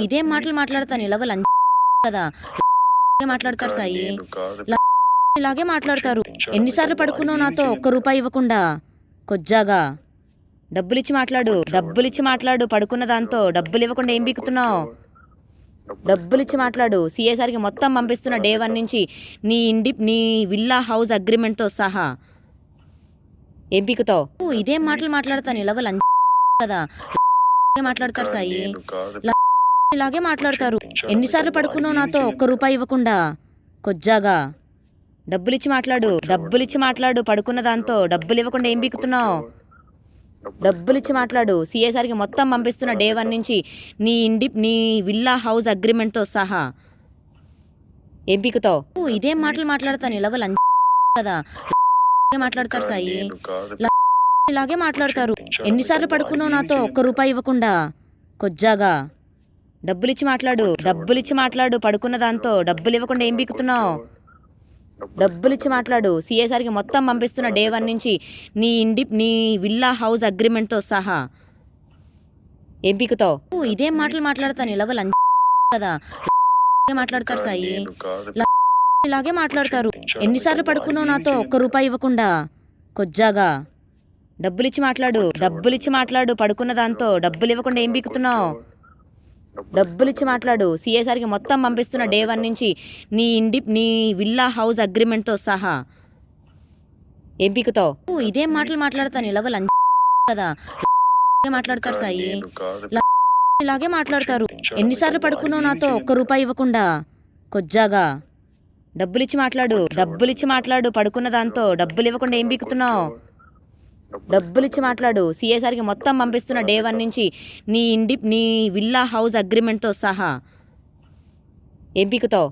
ఇదేం మాటలు మాట్లాడతాను ఇలాగ లంచ్ కదా మాట్లాడతారు సాయి ఇలాగే మాట్లాడతారు. ఎన్నిసార్లు పడుకున్నావు నాతో ఒక్క రూపాయి ఇవ్వకుండా? కొజ్జాగా డబ్బులిచ్చి మాట్లాడు. పడుకున్న దాంతో డబ్బులు ఇవ్వకుండా ఏం బీకుతున్నావు? డబ్బులిచ్చి మాట్లాడు. సిఏసారికి మొత్తం పంపిస్తున్న డే 1 నుంచి నీ విల్లా హౌస్ అగ్రిమెంట్తో సహా. ఏం పీకుతావు? ఇదేం మాటలు మాట్లాడతాను ఇలాగ లంచ్ కదా మాట్లాడతారు సాయి ఇలాగే మాట్లాడతారు. ఎన్నిసార్లు పడుకున్నావు నాతో ఒక్క రూపాయి ఇవ్వకుండా? కొజ్జాగా డబ్బులిచ్చి మాట్లాడు. పడుకున్న దాంతో డబ్బులు ఇవ్వకుండా ఏం బీకుతున్నావు? డబ్బులిచ్చి మాట్లాడు. సిఏసారికి మొత్తం పంపిస్తున్న డే 1 నుంచి నీ విల్లా హౌస్ అగ్రిమెంట్తో సహా. ఏం పీకుతావు? ఇదేం మాటలు మాట్లాడతాను ఇలాగ లంచ్ కదా మాట్లాడతారు సాయి ఇలాగే మాట్లాడతారు. ఎన్నిసార్లు పడుకున్నావు నాతో ఒక్క రూపాయి ఇవ్వకుండా? కొజ్జాగా డబ్బులిచ్చి మాట్లాడు. పడుకున్న దాంతో డబ్బులు ఇవ్వకుండా ఏం బీకుతున్నావు? డబ్బులిచ్చి మాట్లాడు. సిఏసారికి మొత్తం పంపిస్తున్న డే 1 నుంచి నీ విల్లా హౌస్ అగ్రిమెంట్తో సహా. ఏం పీకుతావు? ఇదేం మాటలు మాట్లాడతాను ఇలాగ లంచ్ కదా మాట్లాడతారు సాయి ఇలాగే మాట్లాడతారు. ఎన్నిసార్లు పడుకున్నావు నాతో ఒక్క రూపాయి ఇవ్వకుండా? కొజ్జాగా డబ్బులిచ్చి మాట్లాడు. పడుకున్న దాంతో డబ్బులు ఇవ్వకుండా ఏం బీకుతున్నావు? డబ్బులిచ్చి మాట్లాడు. సిఏసారికి మొత్తం పంపిస్తున్న డే 1 నుంచి నీ విల్లా హౌస్ అగ్రిమెంట్తో సహా. ఏం పీకుతావు? ఇదేం మాటలు మాట్లాడతాను ఇలాగ లంచ్ కదా మాట్లాడతారు సాయి ఇలాగే మాట్లాడతారు. ఎన్నిసార్లు పడుకున్నావు నాతో ఒక్క రూపాయి ఇవ్వకుండా? కొజ్జాగా డబ్బులిచ్చి మాట్లాడు. పడుకున్న దాంతో డబ్బులు ఇవ్వకుండా ఏం బీకుతున్నావు? డబ్బులిచ్చి మాట్లాడు. సిఏసారికి మొత్తం పంపిస్తున్న డే 1 నుంచి నీ విల్లా హౌస్ అగ్రిమెంట్తో సహా. ఏం పీకుతావు?